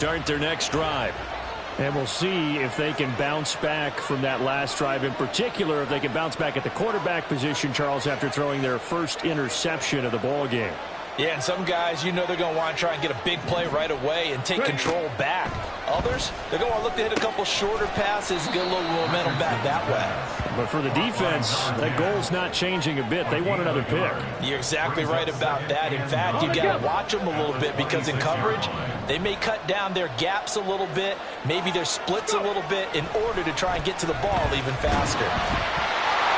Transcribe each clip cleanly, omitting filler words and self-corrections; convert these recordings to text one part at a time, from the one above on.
Start their next drive. And we'll see if they can bounce back from that last drive. In particular, if they can bounce back at the quarterback position, Charles, after throwing their first interception of the ball game. Yeah, and some guys, you know they're going to want to try and get a big play right away and take control back. Others, they're going to want to look to hit a couple shorter passes, get a little momentum back that way. But for the defense, that goal's not changing a bit. They want another pick. You're exactly right about that. In fact, you got to watch them a little bit because in coverage, they may cut down their gaps a little bit, maybe their splits a little bit in order to try and get to the ball even faster.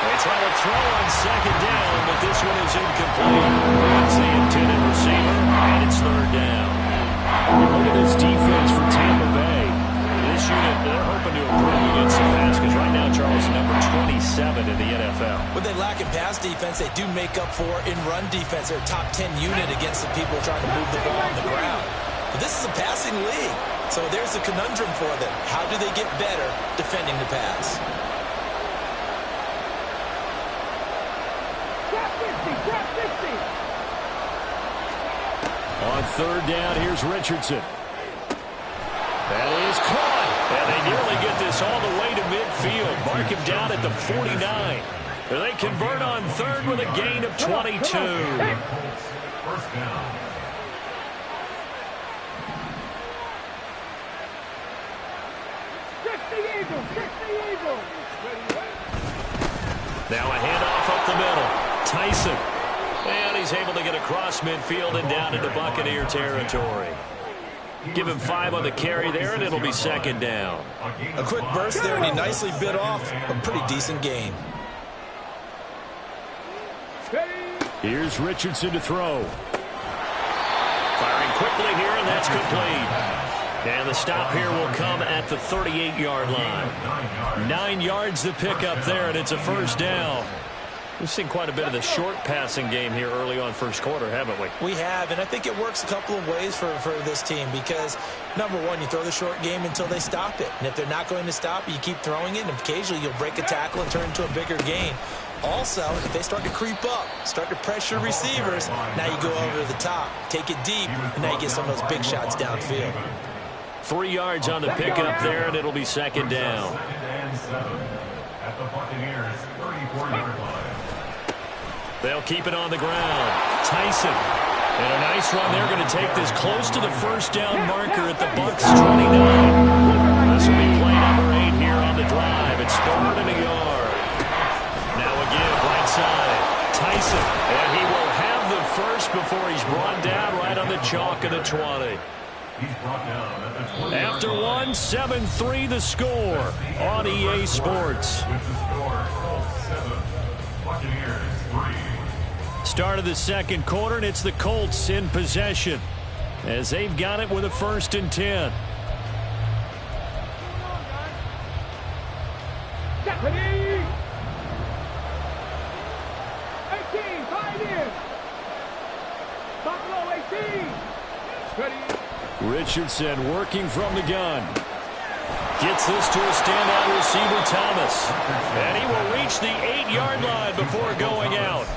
They try to throw on second down, but this one is incomplete. It's the intended receiver, and it's third down. Look at this defense for Tampa Bay. This unit, they're hoping to improve against the pass because right now, Charles, number 27 in the NFL. When they lack in pass defense, they do make up for in run defense. They're a top 10 unit against the people trying to move the ball on the ground. But this is a passing league, so there's a conundrum for them. How do they get better defending the pass? On third down, here's Richardson. That is caught. And they nearly get this all the way to midfield. Mark him down at the 49. They convert on third with a gain of 22. First down. Now a handoff up the middle. Tyson. And he's able to get across midfield and down into Buccaneer territory. Give him 5 on the carry there, and it'll be second down. A quick burst there, and he nicely bit off a pretty decent gain. Here's Richardson to throw. Firing quickly here, and that's complete. And the stop here will come at the 38-yard line. 9 yards to pick up there, and it's a first down. We've seen quite a bit of the short passing game here early on first quarter, haven't we? We have, and I think it works a couple of ways for this team because, number one, you throw the short game until they stop it. And if they're not going to stop it, you keep throwing it, and occasionally you'll break a tackle and turn into a bigger gain. Also, if they start to creep up, start to pressure receivers, now you go over the top, take it deep, and now you get some of those big shots downfield. 3 yards on the pickup there, and it'll be second down. At the Buccaneers 34-yard line. They'll keep it on the ground. Tyson. And a nice run. They're going to take this close to the first down marker at the Bucs 29. This will be play number 8 here on the drive. It's third and a yard. Now again, right side. Tyson. And he will have the first before he's brought down right on the chalk of the 20. He's brought down at the 20. After one, 7-3 the score on EA Sports. With the score 12-7. Buccaneers 3. Start of the second quarter, and it's the Colts in possession as they've got it with a 1st and 10. Richardson working from the gun. Gets this to a standout receiver, Thomas. And he will reach the 8-yard line before going out.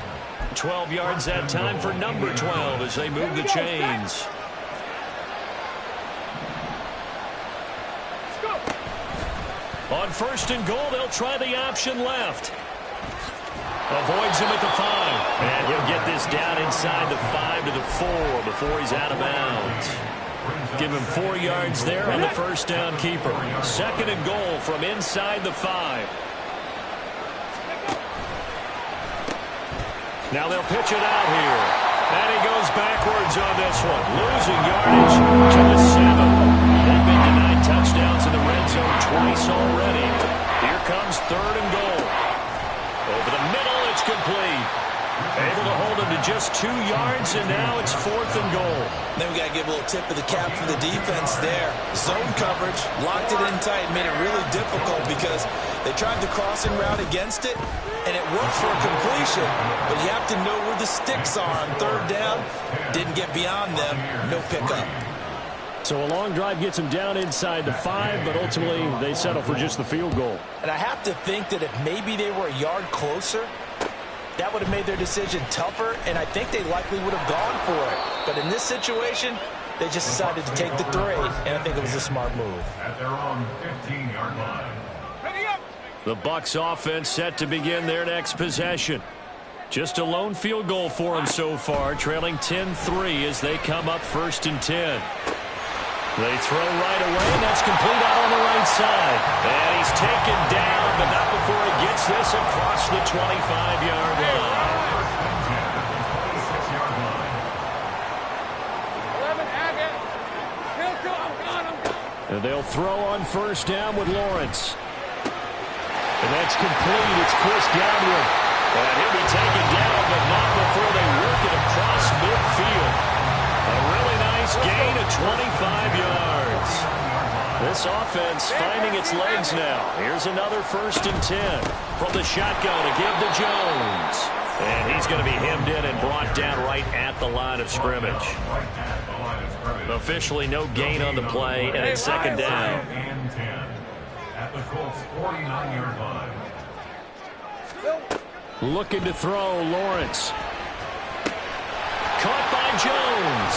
12 yards that time for number 12 as they move the chains. On 1st and goal, they'll try the option left. Avoids him at the 5. And he'll get this down inside the 5 to the 4 before he's out of bounds. Give him 4 yards there on the first down keeper. 2nd and goal from inside the 5. Now they'll pitch it out here. And he goes backwards on this one. Losing yardage to the 7. They've been denied touchdowns in the red zone twice already. Here comes 3rd and goal. Over the middle, it's complete. Able to hold him to just 2 yards, and now it's 4th and goal. Then we got to give a little tip of the cap for the defense there. Zone coverage, locked it in tight, made it really difficult because they tried the crossing route against it, and it worked for a completion. But you have to know where the sticks are on 3rd down. Didn't get beyond them, no pickup. So a long drive gets them down inside the 5, but ultimately they settle for just the field goal. And I have to think that if maybe they were a yard closer, that would have made their decision tougher, and I think they likely would have gone for it. But in this situation, They just decided to take the 3, and I think it was a smart move. At their own 15-yard line. The Bucs offense set to begin their next possession. Just a lone field goal for them so far, trailing 10-3 as they come up 1st and 10. They throw right away, and that's complete out on the right side. And he's taken down, but not before he gets this across the 25-yard line. And they'll throw on 1st down with Lawrence. And that's complete. It's Chris Godwin. And he'll be taken down, but not before they work it across midfield. A really nice gain of 25 yards. This offense finding its legs now. Here's another 1st and 10 from the shotgun to give to Jones. And he's going to be hemmed in and brought down right at the line of scrimmage. Officially no gain on the play, and it's 2nd down. And 10 at the Colts 49-yard line. Looking to throw, Lawrence. Caught by Jones.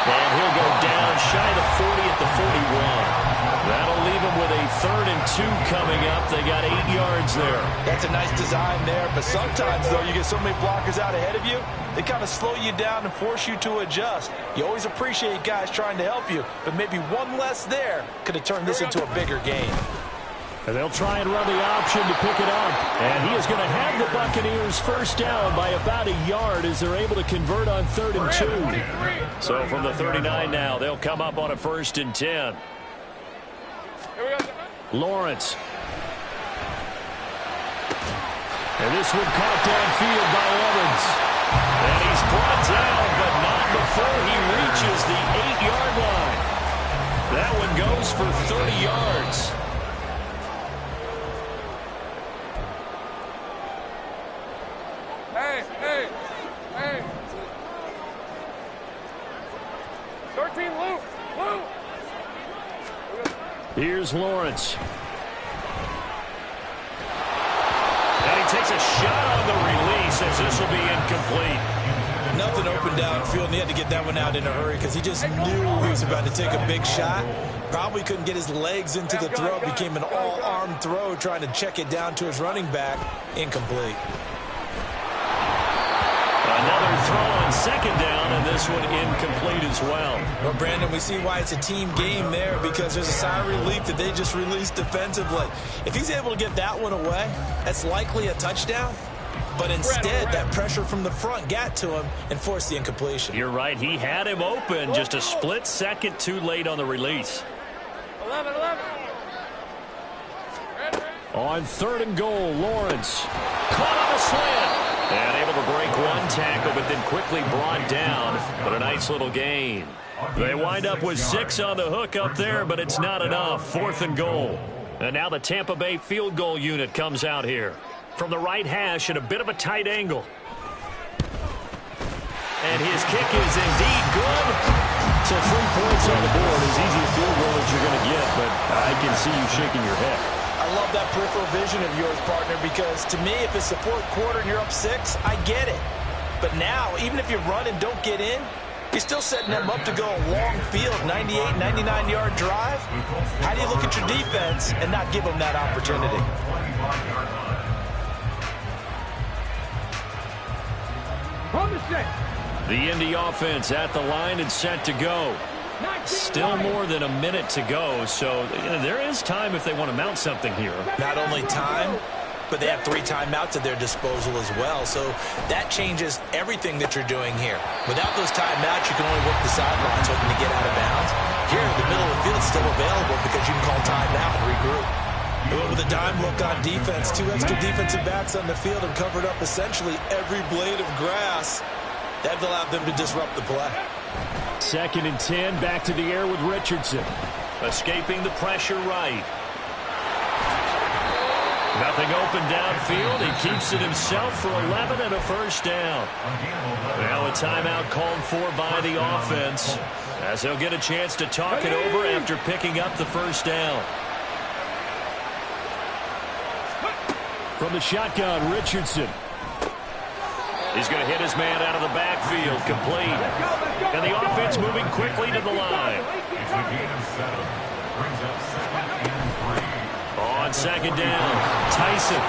And he'll go down shy of the 40 at the 41. That'll leave him with a 3rd and 2 coming up. They got 8 yards there. That's a nice design there, but sometimes, though, you get so many blockers out ahead of you, they kind of slow you down and force you to adjust. You always appreciate guys trying to help you, but maybe one less there could have turned this into a bigger game. And they'll try and run the option to pick it up. And he is going to have the Buccaneers 1st down by about a yard as they're able to convert on 3rd and 2. So from the 39 now, they'll come up on a 1st and 10. Lawrence. And this one caught downfield by Evans. And he's brought down, but not before he reaches the 8-yard line. That one goes for 30 yards. Hey. 13, Luke. Here's Lawrence. And he takes a shot on the release as this will be incomplete. Nothing open downfield, and he had to get that one out in a hurry because he just knew he was about to take a big shot. Probably couldn't get his legs into the throw. Became an all-arm throw trying to check it down to his running back. Incomplete. Another throw on 2nd down, and this one incomplete as well. Well, Brandon, we see why it's a team game there because there's a sigh of relief that they just released defensively. If he's able to get that one away, that's likely a touchdown. But instead, that pressure from the front got to him and forced the incompletion. You're right. He had him open, just a split second too late on the release. 11. On 3rd and goal, Lawrence. Caught on a slant. And able to break one tackle, but then quickly brought down. But a nice little gain. They wind up with 6 on the hook up there, but it's not enough. 4th and goal. And now the Tampa Bay field goal unit comes out here. From the right hash at a bit of a tight angle. And his kick is indeed good. So 3 points on the board. As easy a field goal as you're going to get, but I can see you shaking your head. I love that peripheral vision of yours, partner, because to me, if it's the 4th quarter and you're up 6, I get it. But now, even if you run and don't get in, you're still setting them up to go a long field, 98, 99-yard drive. How do you look at your defense and not give them that opportunity? The Indy offense at the line and set to go. Still more than a minute to go, so there is time if they want to mount something here. Not only time, but they have 3 timeouts at their disposal as well, so that changes everything that you're doing here. Without those timeouts, you can only work the sidelines hoping to get out of bounds. Here, the middle of the field is still available because you can call timeout and regroup. They went with a dime look on defense. 2 extra defensive backs on the field and covered up essentially every blade of grass. That allowed them to disrupt the play. 2nd and 10, back to the air with Richardson. Escaping the pressure right. Nothing open downfield. He keeps it himself for 11 and a 1st down. Now a timeout called for by the offense as he'll get a chance to talk it over after picking up the 1st down. From the shotgun, Richardson. He's going to hit his man out of the backfield, complete. And the offense moving quickly to the line. It's a gain of 7. Brings up 2nd and 3. On 2nd down, Tyson.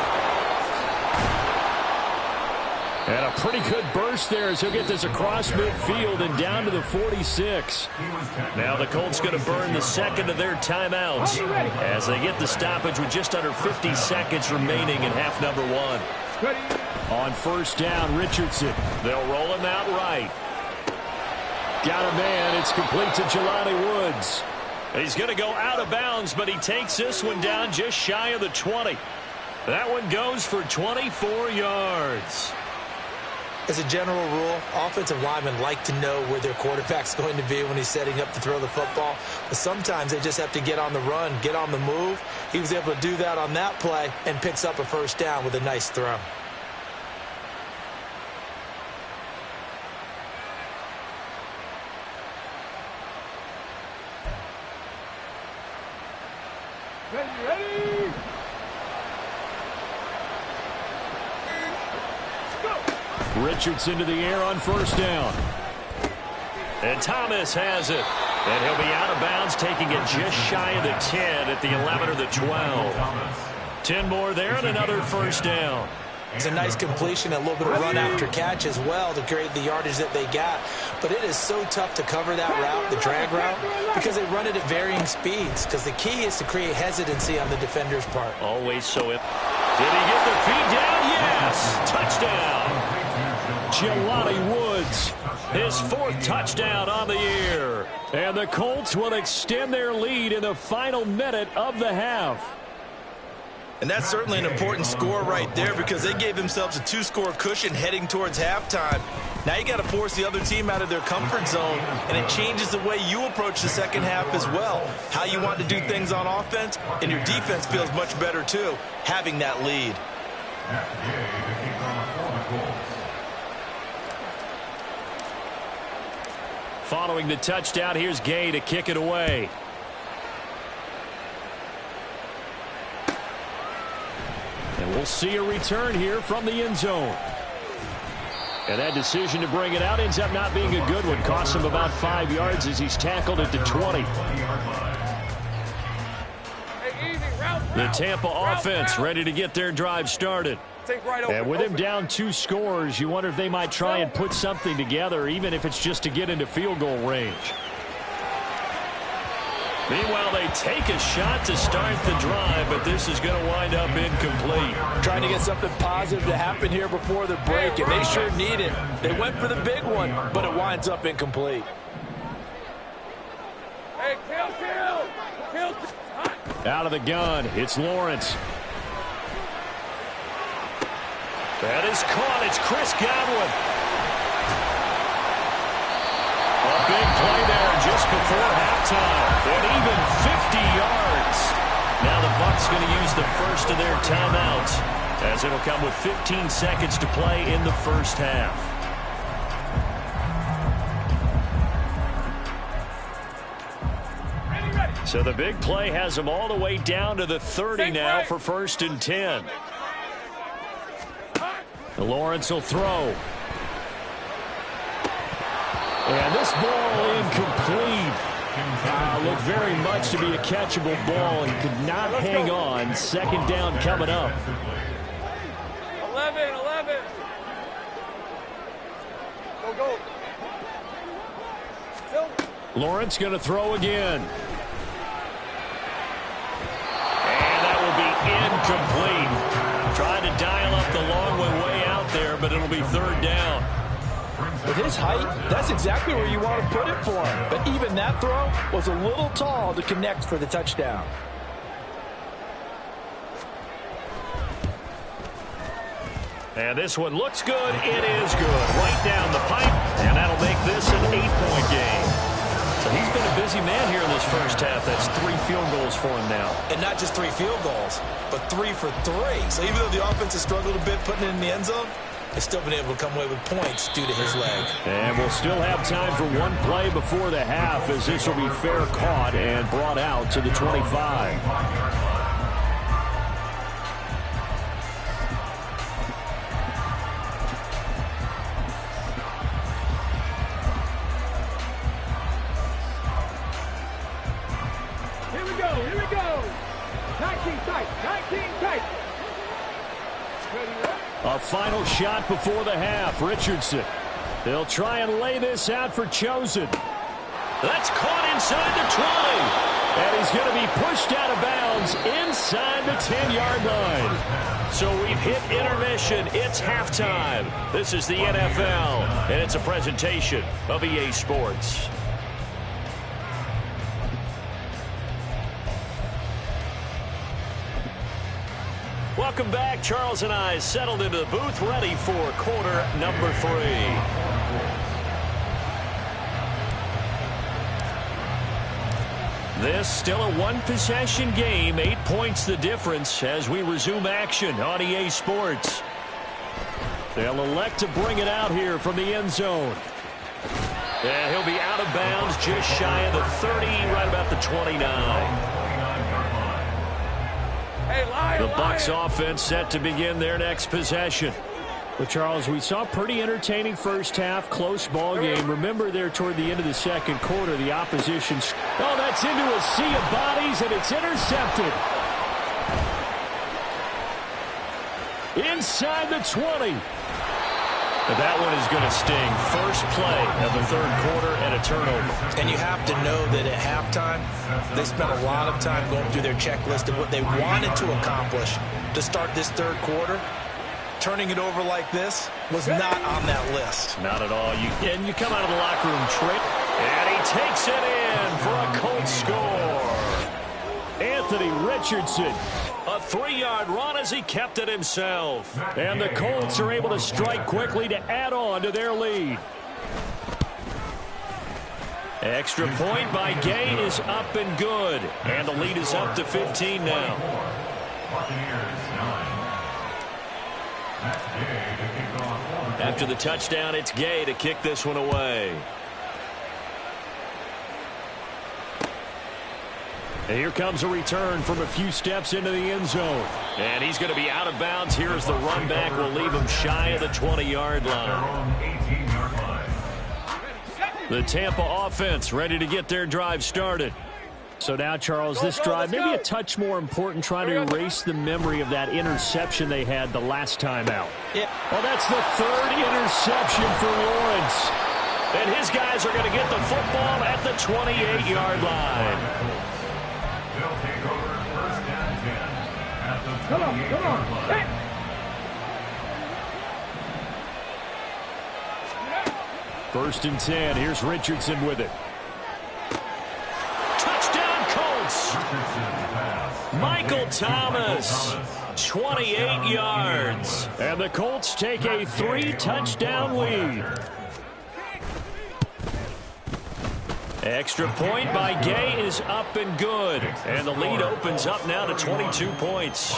And a pretty good burst there as he'll get this across midfield and down to the 46. Now the Colts going to burn the second of their timeouts as they get the stoppage with just under 50 seconds remaining in half number 1. On 1st down, Richardson. They'll roll him out right. Got a man. It's complete to Jelani Woods. He's going to go out of bounds, but he takes this one down just shy of the 20. That one goes for 24 yards. As a general rule, offensive linemen like to know where their quarterback's going to be when he's setting up to throw the football. But sometimes they just have to get on the run, get on the move. He was able to do that on that play and picks up a 1st down with a nice throw. Ready? Richardson to the air on 1st down. And Thomas has it. And he'll be out of bounds, taking it just shy of the 10 at the 11 or the 12. 10 more there and another 1st down. It's a nice completion, a little bit of run after catch as well to create the yardage that they got. But it is so tough to cover that route, the drag route, because they run it at varying speeds. Because the key is to create hesitancy on the defender's part. Always so. Did he get the feed down? Yes. Touchdown. Jelani Woods, his 4th touchdown on the year. And the Colts will extend their lead in the final minute of the half. And that's certainly an important score right there because they gave themselves a 2-score cushion heading towards halftime. Now you got to force the other team out of their comfort zone, and it changes the way you approach the second half as well. How you want to do things on offense, and your defense feels much better too, having that lead. Following the touchdown, here's Gay to kick it away. And we'll see a return here from the end zone. And that decision to bring it out ends up not being a good one. Costs him about 5 yards as he's tackled at the 20. The Tampa offense ready to get their drive started. And with him down 2 scores, you wonder if they might try and put something together, even if it's just to get into field goal range. Meanwhile, they take a shot to start the drive, but this is going to wind up incomplete. Trying to get something positive to happen here before the break, and they sure need it. They went for the big one, but it winds up incomplete. Hey, kill. Out of the gun, it's Lawrence. That is caught. It's Chris Godwin. A big play there just before halftime. And even 50 yards. Now the Bucs going to use the first of their timeouts, as it'll come with 15 seconds to play in the first half. So the big play has them all the way down to the 30 now for 1st and 10. Lawrence will throw. And this ball incomplete. Looked very much to be a catchable ball and could not hang on. 2nd down coming up. 11. Go. Lawrence going to throw again. And that will be incomplete. Trying to dial up the long one way out there, but it'll be 3rd down. With his height, that's exactly where you want to put it for him. But even that throw was a little tall to connect for the touchdown. And this one looks good. It is good. Right down the pipe, and that'll make this an 8-point game. So he's been a busy man here in this first half. That's 3 field goals for him now. And not just 3 field goals, but 3 for 3. So even though the offense has struggled a bit putting it in the end zone, they've still been able to come away with points due to his leg. And we'll still have time for one play before the half, as this will be fair caught and brought out to the 25. Here we go. 19 tight. 19 tight. A final shot before the half. Richardson. They'll try and lay this out for Chosen. That's caught inside the 20. And he's going to be pushed out of bounds inside the 10-yard line. So we've hit intermission. It's halftime. This is the NFL, and it's a presentation of EA Sports. Welcome back. Charles and I settled into the booth, ready for quarter number 3. This still a one-possession game. 8 points the difference as we resume action on EA Sports. They'll elect to bring it out here from the end zone. And he'll be out of bounds just shy of the 30, right about the 29. The Bucs offense set to begin their next possession. Well, Charles, we saw a pretty entertaining first half, close ball game. Remember there toward the end of the second quarter, the opposition. Oh, that's into a sea of bodies, and it's intercepted. Inside the 20. That one is going to sting. First play of the third quarter and a turnover. And you have to know that at halftime, they spent a lot of time going through their checklist of what they wanted to accomplish to start this third quarter. Turning it over like this was not on that list. Not at all. You come out of the locker room, Trent, and he takes it in for a Colts score. Anthony Richardson, a 3-yard run as he kept it himself. And the Colts are able to strike quickly to add on to their lead. Extra point by Gay is up and good. And the lead is up to 15 now. After the touchdown, it's Gay to kick this one away. And here comes a return from a few steps into the end zone. And he's going to be out of bounds. Here's the run back. Will leave him shy of the 20-yard line. The Tampa offense ready to get their drive started. So now, Charles, this drive maybe a touch more important, trying to erase the memory of that interception they had the last time out. Yeah. Well, that's the third interception for Lawrence. And his guys are going to get the football at the 28-yard line. They'll take over first and 10 at the 28-yard line. First and 10. Here's Richardson with it. Michael Thomas, 28 yards. And the Colts take a 3-touchdown lead. Extra point by Gay is up and good. And the lead opens up now to 22 points.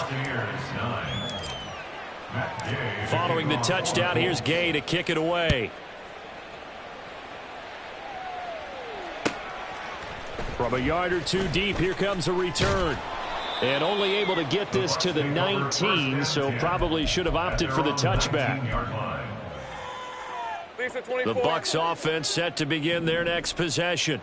Following the touchdown, here's Gay to kick it away. From a yard or two deep, here comes a return. And only able to get this to the 19, so probably should have opted for the touchback. The Bucs offense set to begin their next possession.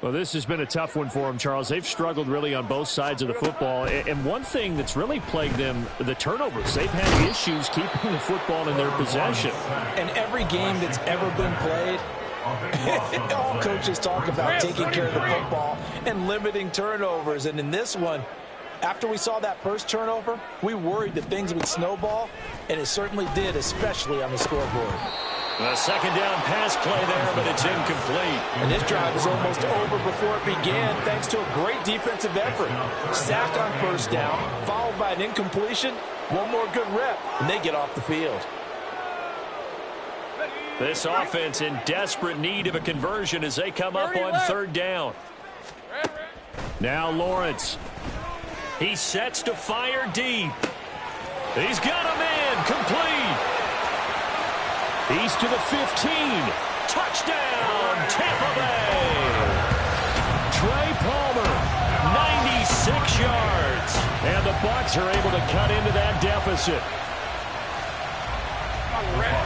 Well, this has been a tough one for them, Charles. They've struggled really on both sides of the football. And one thing that's really plagued them, the turnovers. They've had issues keeping the football in their possession. And every game that's ever been played, all coaches talk about taking care of the football and limiting turnovers. And in this one, after we saw that first turnover, we worried that things would snowball, and it certainly did, especially on the scoreboard. A second down pass play there, but it's incomplete. And this drive was almost over before it began, thanks to a great defensive effort. Sack on first down, followed by an incompletion, one more good rep, and they get off the field. This offense in desperate need of a conversion as they come up on third down. Now Lawrence. He sets to fire deep. He's got a man complete. He's to the 15. Touchdown, Tampa Bay. Trey Palmer, 96 yards. And the Bucs are able to cut into that deficit.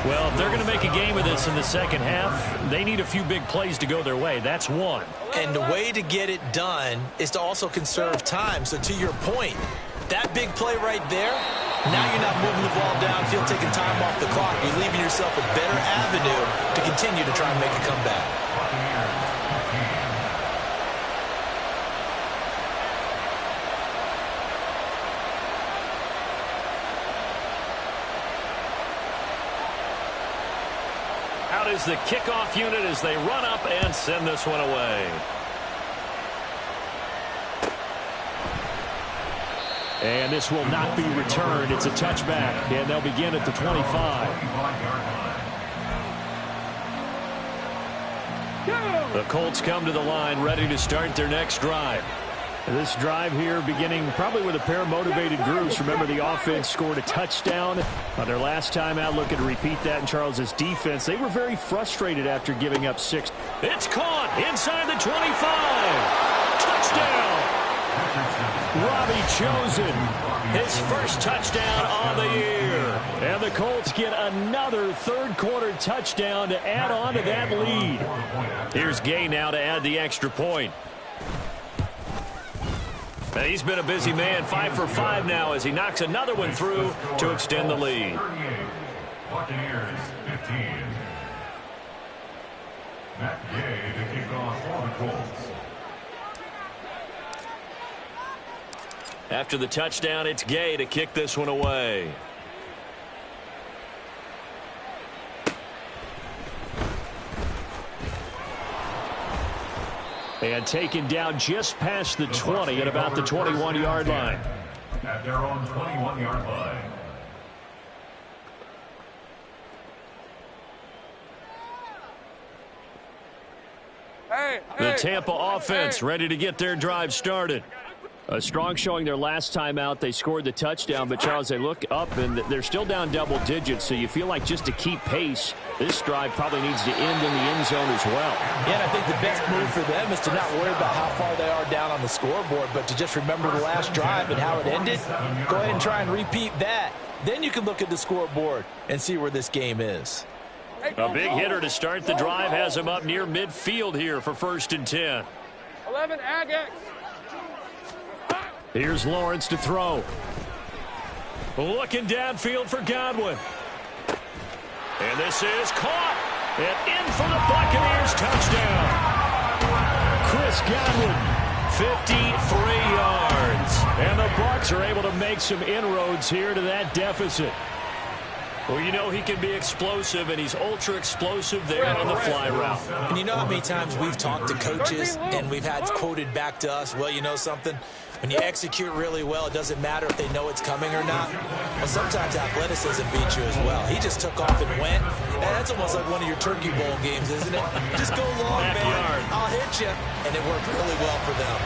Well, if they're going to make a game of this in the second half, they need a few big plays to go their way. That's one. And the way to get it done is to also conserve time. So to your point, that big play right there, now you're not moving the ball downfield, taking time off the clock. You're leaving yourself a better avenue to continue to try and make a comeback. Out is the kickoff unit as they run up and send this one away. And this will not be returned. It's a touchback, and they'll begin at the 25. The Colts come to the line, ready to start their next drive. This drive here beginning probably with a pair of motivated groups. Remember, the offense scored a touchdown on their last time out. Looking to repeat that in Charles's defense. They were very frustrated after giving up 6. It's caught inside the 25. Touchdown. Robbie Chosen, his first touchdown on the year. And the Colts get another third-quarter touchdown to add on to that lead. Here's Gay now to add the extra point. He's been a busy man, 5 for 5 now as he knocks another one through to extend the lead. Buccaneers 15. Matt Gay to kick off for the Colts. After the touchdown, it's Gay to kick this one away. And taken down just past the 20 at about the 21-yard line. At their own 21-yard line. The Tampa offense ready to get their drive started. A strong showing their last time out. They scored the touchdown, but Charles, they look up and they're still down double digits, so you feel like just to keep pace, this drive probably needs to end in the end zone as well. Yeah, and I think the best move for them is to not worry about how far they are down on the scoreboard, but to just remember the last drive and how it ended. Go ahead and try and repeat that. Then you can look at the scoreboard and see where this game is. A big hitter to start the drive has him up near midfield here for 1st and 10. 11 Agex. Here's Lawrence to throw. Looking downfield for Godwin. And this is caught. And in for the Buccaneers touchdown. Chris Godwin, 53 yards. And the Bucs are able to make some inroads here to that deficit. Well, you know he can be explosive, and he's ultra-explosive there on the fly route. And you know how many times we've talked to coaches and we've had quoted back to us, well, you know something? When you execute really well, it doesn't matter if they know it's coming or not. Well, sometimes athleticism beats you as well. He just took off and went. And that's almost like one of your Turkey Bowl games, isn't it? Just go long, man. I'll hit you. And it worked really well for them.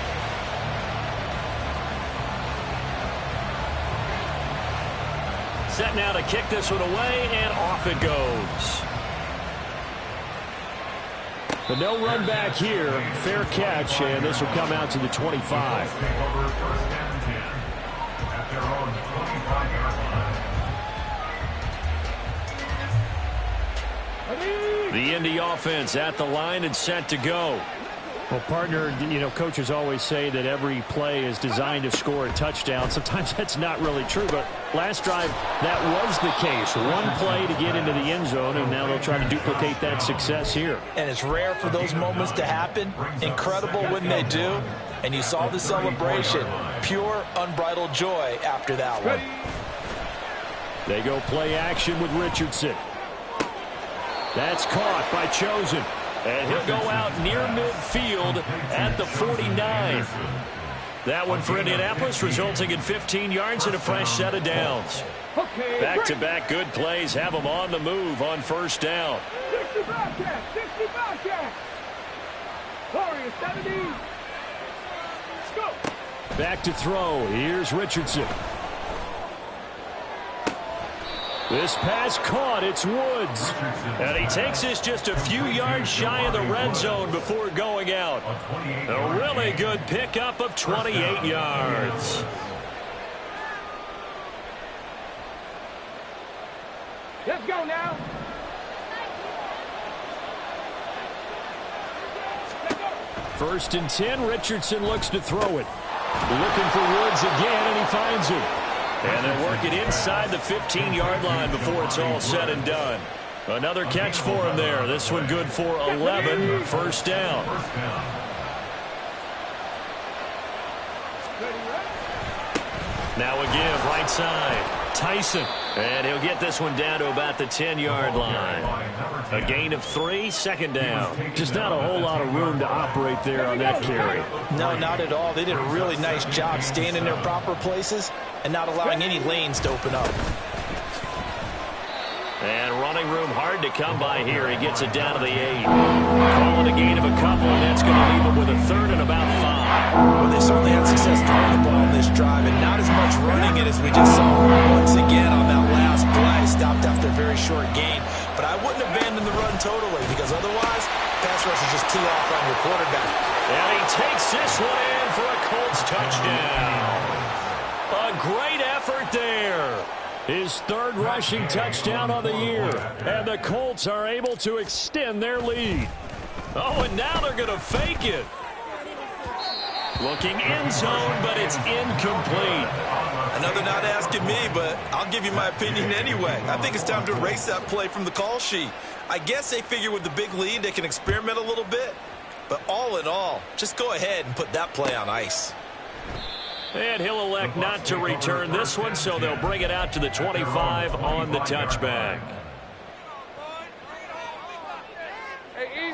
Set now to kick this one away, and off it goes. But no run back here. Fair catch, and this will come out to the 25. The Indy offense at the line and set to go. Well, partner, you know, coaches always say that every play is designed to score a touchdown. Sometimes that's not really true, but last drive, that was the case. One play to get into the end zone, and now they'll try to duplicate that success here. And it's rare for those moments to happen. Incredible when they do. And you saw the celebration. Pure, unbridled joy after that one. They go play action with Richardson. That's caught by Chosen. And he'll go out near midfield at the 49. That one for Indianapolis, resulting in 15 yards and a fresh set of downs. Back-to-back good plays have them on the move on 1st down. 60 Bobcats, 60 Bobcats. Warriors 70. Go. Back to throw. Here's Richardson. This pass caught. It's Woods. And he takes this just a few yards shy of the red zone before going out. A really good pickup of 28 yards. Let's go now. First and 10, Richardson looks to throw it. Looking for Woods again, and he finds him. And they'll work it inside the 15-yard line before it's all said and done. Another catch for him there. This one good for 11. First down. Now a give right side. Tyson. And he'll get this one down to about the 10-yard line. A gain of 3, second down. Just not a whole lot of room to operate there on that carry. No, not at all. They did a really nice job staying in their proper places and not allowing any lanes to open up. And running room hard to come by here. He gets it down to the 8. Calling a gain of a couple, and that's going to leave him with a third and about 5. Well, they certainly had success throwing the ball in this drive, and not as much running it as we just saw once again on that last play. Stopped after a very short gain. But I wouldn't abandon the run totally, because otherwise, pass rush is just too off on your quarterback. And he takes this one in for a Colts touchdown. A great effort there. His third rushing touchdown on the year. And the Colts are able to extend their lead. Oh, and now they're going to fake it. Looking end zone, but it's incomplete. Another not asking me, but I'll give you my opinion anyway. I think it's time to erase that play from the call sheet. I guess they figure with the big lead they can experiment a little bit. But all in all, just go ahead and put that play on ice. And he'll elect not to return this one, so they'll bring it out to the 25 on the touchback.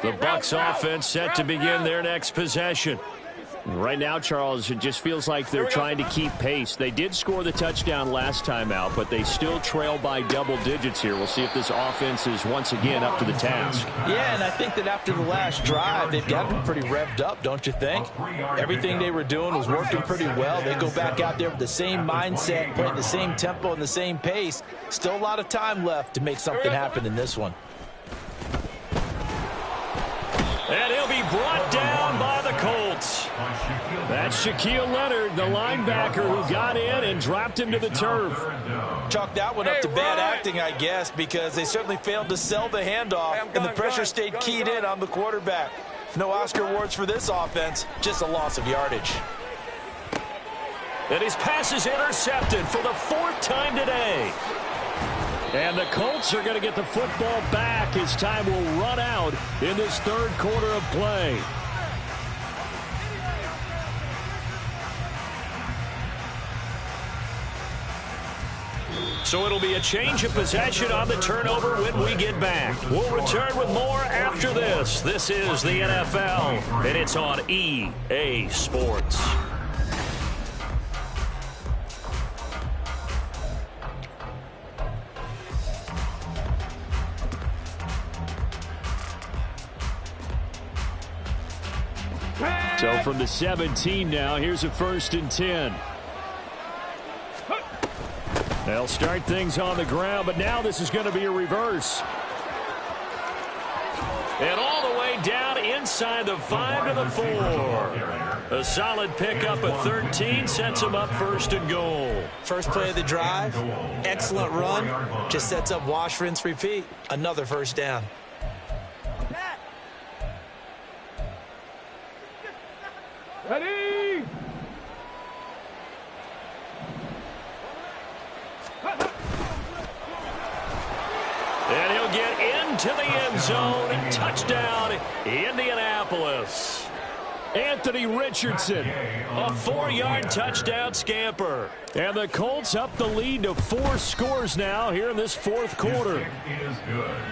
The Bucs offense set to begin their next possession. Right now, Charles, it just feels like they're trying to keep pace. They did score the touchdown last time out, but they still trail by double digits here. We'll see if this offense is once again up to the task. Yeah, and I think that after the last drive, they've got to be pretty revved up, don't you think? Everything they were doing was working pretty well. They go back out there with the same mindset, playing the same tempo and the same pace. Still a lot of time left to make something happen in this one. And he'll be brought down by the Colts. That's Shaquille Leonard, the linebacker who got in and dropped him to the turf. Chalk that one up to bad acting, I guess, because they certainly failed to sell the handoff, and the pressure stayed keyed in on the quarterback. No Oscar awards for this offense, just a loss of yardage. And his pass is intercepted for the 4th time today. And the Colts are going to get the football back as time will run out in this third quarter of play. So it'll be a change of possession on the turnover when we get back. We'll return with more after this. This is the NFL, and it's on EA Sports. So from the 17 now, here's a 1st and 10. They'll start things on the ground, but now this is going to be a reverse. And all the way down inside the 5 to the 4. A solid pickup at 13 sets him up 1st and goal. First play of the drive, excellent run, just sets up wash, rinse, repeat. Another first down. Ready? And he'll get into the end zone. Touchdown, Indianapolis. Anthony Richardson, a 4-yard touchdown scamper. And the Colts up the lead to 4 scores now here in this 4th quarter.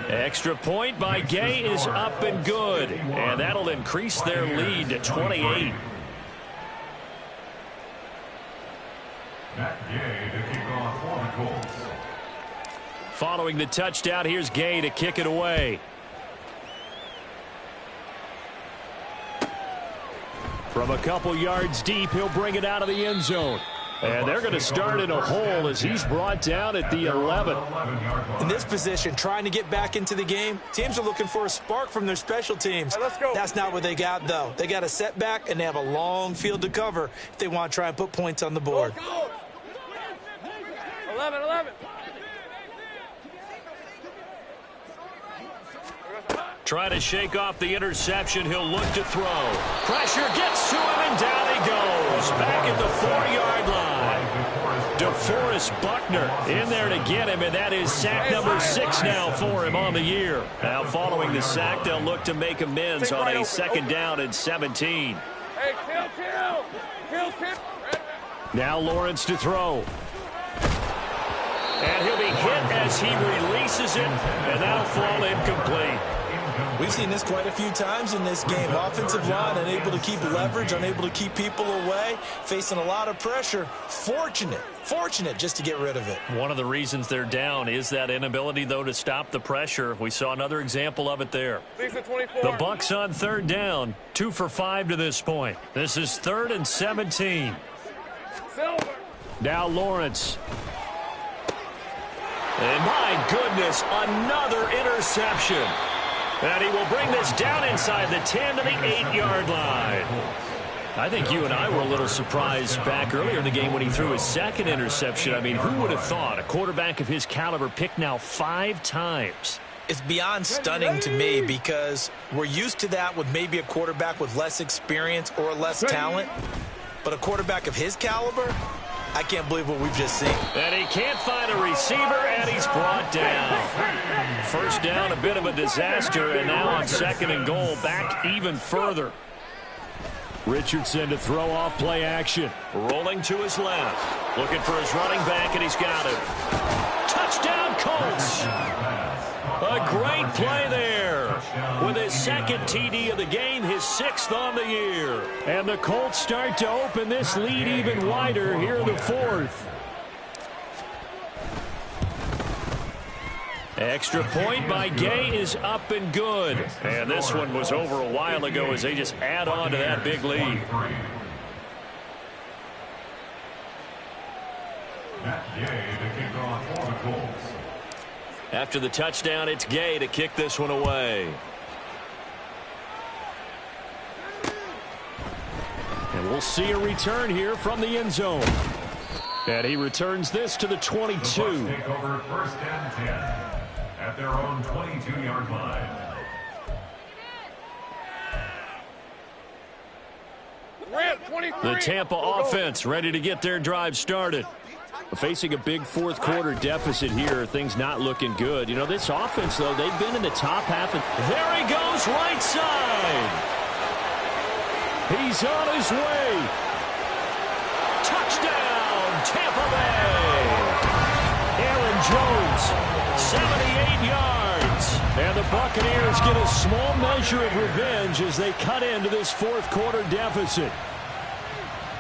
Extra point by Gay is up and good. And that'll increase their lead to 28. Following the touchdown, here's Gay to kick it away. From a couple yards deep, he'll bring it out of the end zone. And they're going to start in a hole as he's brought down at the 11. In this position, trying to get back into the game, teams are looking for a spark from their special teams. Right, let's go. That's not what they got, though. They got a setback, and they have a long field to cover if they want to try and put points on the board. 11. Trying to shake off the interception. He'll look to throw. Pressure gets to him, and down he goes. Back at the 4-yard line. DeForest Buckner in there to get him, and that is sack number 6 now for him on the year. Now following the sack, they'll look to make amends on a 2nd down and 17. Hey, kill. Now Lawrence to throw. And he'll be hit as he releases it, and that'll fall incomplete. We've seen this quite a few times in this game. Offensive line unable to keep leverage, unable to keep people away, facing a lot of pressure. Fortunate just to get rid of it. One of the reasons they're down is that inability, though, to stop the pressure. We saw another example of it there. The Bucs on 3rd down, 2 for 5 to this point. This is 3rd and 17. Now Lawrence. And my goodness, another interception. And he will bring this down inside the 10 to the 8-yard line. I think you and I were a little surprised back earlier in the game when he threw his 2nd interception. I mean, who would have thought a quarterback of his caliber picked now 5 times? It's beyond stunning to me because we're used to that with maybe a quarterback with less experience or less talent. But a quarterback of his caliber, I can't believe what we've just seen. And he can't find a receiver, and he's brought down. 1st down, a bit of a disaster, and now on 2nd and goal, back even further. Richardson to throw off play action. Rolling to his left. Looking for his running back, and he's got him. Touchdown, Colts! A great play there. With his 2nd TD of the game, his 6th on the year. And the Colts start to open this lead even wider here in the 4th. Extra point by Gay is up and good. And this one was over a while ago as they just add on to that big lead. After the touchdown, it's Gay to kick this one away. And we'll see a return here from the end zone. And he returns this to the 22. The Bucs take over 1st and 10 at their own 22-yard line. The Tampa offense ready to get their drive started. Facing a big 4th quarter deficit here, things not looking good. You know, this offense, though, they've been in the top half. And there he goes, right side. He's on his way. Touchdown, Tampa Bay. Aaron Jones, 78 yards. And the Buccaneers get a small measure of revenge as they cut into this 4th quarter deficit.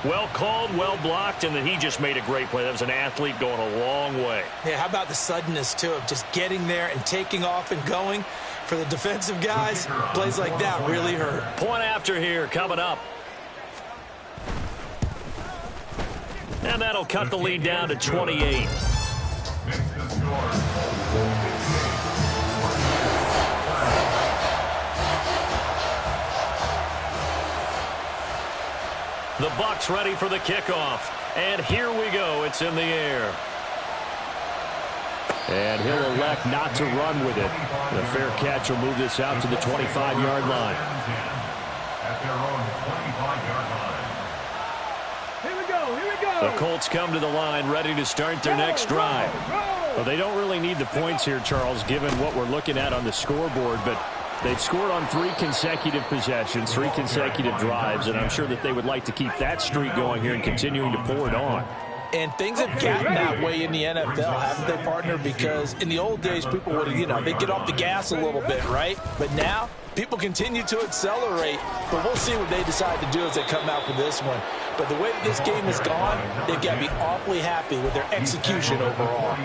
Well called, well blocked, and then he just made a great play. That was an athlete going a long way. Yeah, how about the suddenness, too, of just getting there and taking off and going? For the defensive guys, plays like that really hurt. Point after here coming up. And that'll cut the lead down to 28. The Bucs ready for the kickoff. And here we go. It's in the air. And he'll elect not to run with it. The fair catch will move this out to the 25-yard line. At their own 25-yard line. Here we go. The Colts come to the line ready to start their next drive. Well, they don't really need the points here, Charles, given what we're looking at on the scoreboard, but they've scored on 3 consecutive possessions, 3 consecutive drives, and I'm sure that they would like to keep that streak going here and continuing to pour it on. And things have gotten that way in the NFL, haven't they, partner? Because in the old days, people would, they'd get off the gas a little bit, right? But now, people continue to accelerate. But we'll see what they decide to do as they come out for this one. But the way this game has gone, they've got to be awfully happy with their execution overall.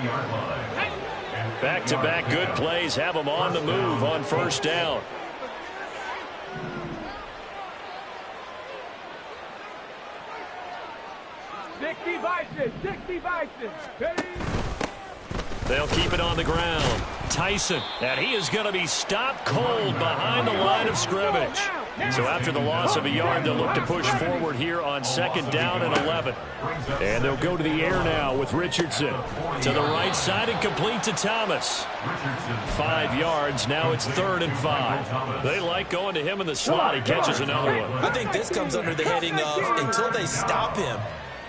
Back-to-back good plays have them on the move on 1st down. They'll keep it on the ground. Tyson, and he is going to be stopped cold behind the line of scrimmage. So after the loss of a yard, they'll look to push forward here on 2nd down and 11. And they'll go to the air now with Richardson. To the right side and complete to Thomas. 5 yards. Now it's 3rd and 5. They like going to him in the slot. He catches another one. I think this comes under the heading of until they stop him,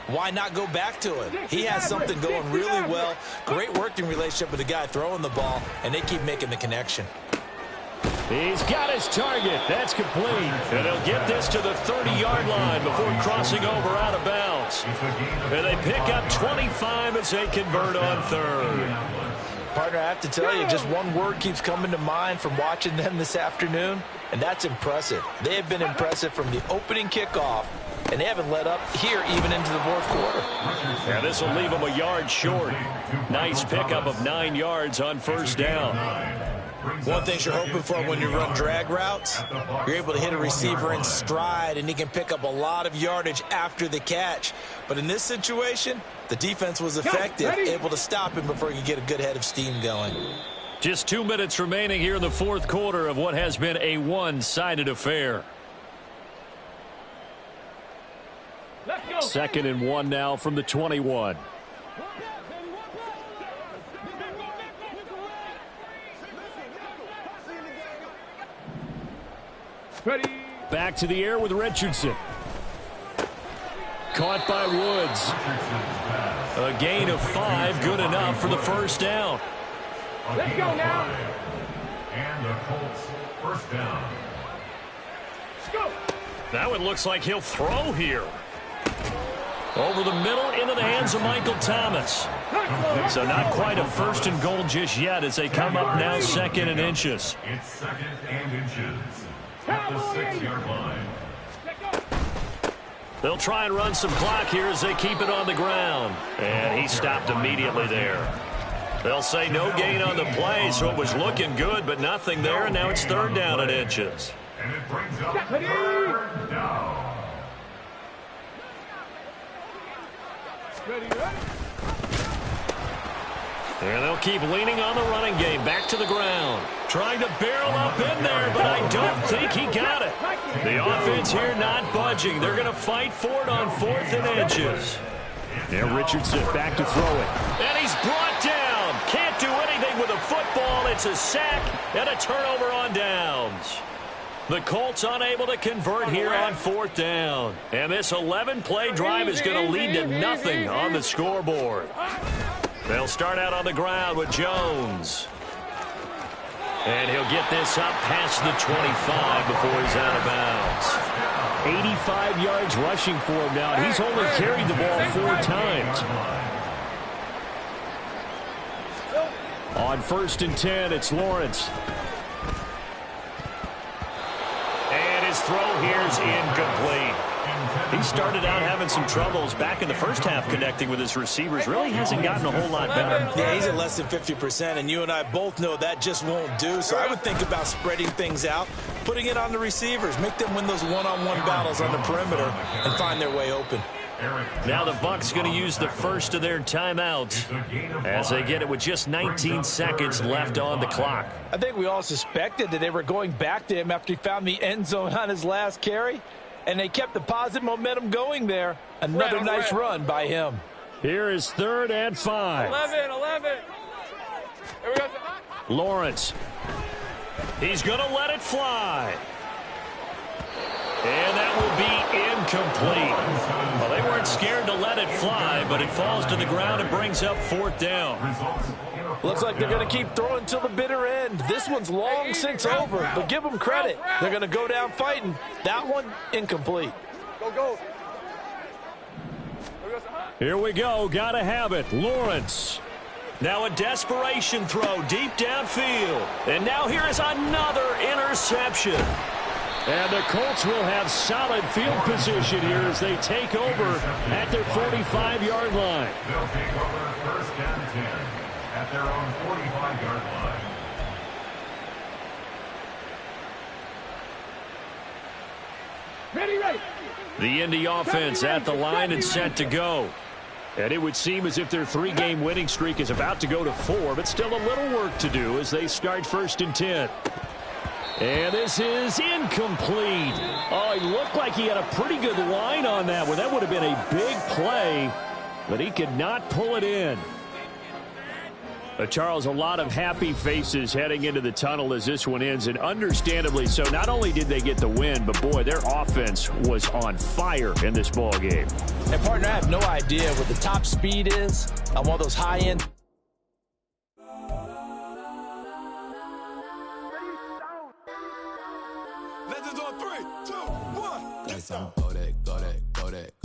why not go back to it? He has something going really well. Great working relationship with the guy throwing the ball, and they keep making the connection. He's got his target. That's complete. And he'll get this to the 30-yard line before crossing over out of bounds. And they pick up 25 as they convert on 3rd. Partner, I have to tell you, just one word keeps coming to mind from watching them this afternoon, and that's impressive. They have been impressive from the opening kickoff, and they haven't let up here even into the 4th quarter. Yeah, this will leave them a yard short. Nice pickup of 9 yards on 1st down. One thing you're hoping for when you run drag routes, you're able to hit a receiver in stride, and he can pick up a lot of yardage after the catch. But in this situation, the defense was effective, able to stop him before he could get a good head of steam going. Just 2 minutes remaining here in the 4th quarter of what has been a one-sided affair. 2nd and 1 now from the 21. Ready. Back to the air with Richardson. Caught by Woods. A gain of 5, good enough for the 1st down. Let's go now. And the Colts 1st down. Let's go. Now it looks like he'll throw here. Over the middle into the hands of Michael Thomas. So not quite a 1st and goal just yet as they come up now 2nd and inches. It's 2nd and inches at the 6-yard line. They'll try and run some clock here as they keep it on the ground. And he stopped immediately there. They'll say no gain on the play, so it was looking good, but nothing there, and now it's 3rd down and inches. And it brings up 3rd down. Ready, ready. And they'll keep leaning on the running game. Back to the ground. Trying to barrel up in there, but I don't think he got it. The offense here not budging. They're going to fight for it on 4th and inches. Now Richardson back to throw it. And he's brought down. Can't do anything with a football. It's a sack and a turnover on downs. The Colts unable to convert here on 4th down. And this 11-play drive is going to lead to nothing on the scoreboard. They'll start out on the ground with Jones. And he'll get this up past the 25 before he's out of bounds. 85 yards rushing for him now. He's only carried the ball 4 times. On 1st and 10, it's Lawrence. And his throw here's incomplete. He started out having some troubles back in the first half connecting with his receivers. Really hasn't gotten a whole lot better. Yeah, he's at less than 50%, and you and I both know that just won't do. So I would think about spreading things out, putting it on the receivers, make them win those one-on-one battles on the perimeter and find their way open. Now the Bucs going to use the first of their timeouts as they get it with just 19 seconds left on the clock. I think we all suspected that they were going back to him after he found the end zone on his last carry, and they kept the positive momentum going there. Another nice run by him. Here is 3rd and 5. 11. Here we go. Lawrence. He's going to let it fly. And that will be incomplete. Well, they weren't scared to let it fly, but it falls to the ground and brings up 4th down. Looks like they're going to keep throwing till the bitter end. This one's long since over, but give them credit. They're going to go down fighting. That one, incomplete. Go. Here we go. Got to have it. Lawrence. Now a desperation throw deep downfield. And now here is another interception. And the Colts will have solid field position here as they take over at their 45-yard line. They'll take over 1st and 10 at their own 45-yard line. Ready. The Indy offense at the line and set to go. And it would seem as if their 3-game winning streak is about to go to 4, but still a little work to do as they start 1st and 10. And this is incomplete. Oh, he looked like he had a pretty good line on that one. That would have been a big play, but he could not pull it in. Charles, a lot of happy faces heading into the tunnel as this one ends, and understandably so. Not only did they get the win, but, boy, their offense was on fire in this ball game. And, partner, I have no idea what the top speed is on one of those high-end. Legends on 3, 2, 1. That's on Kodak, Kodak, Kodak.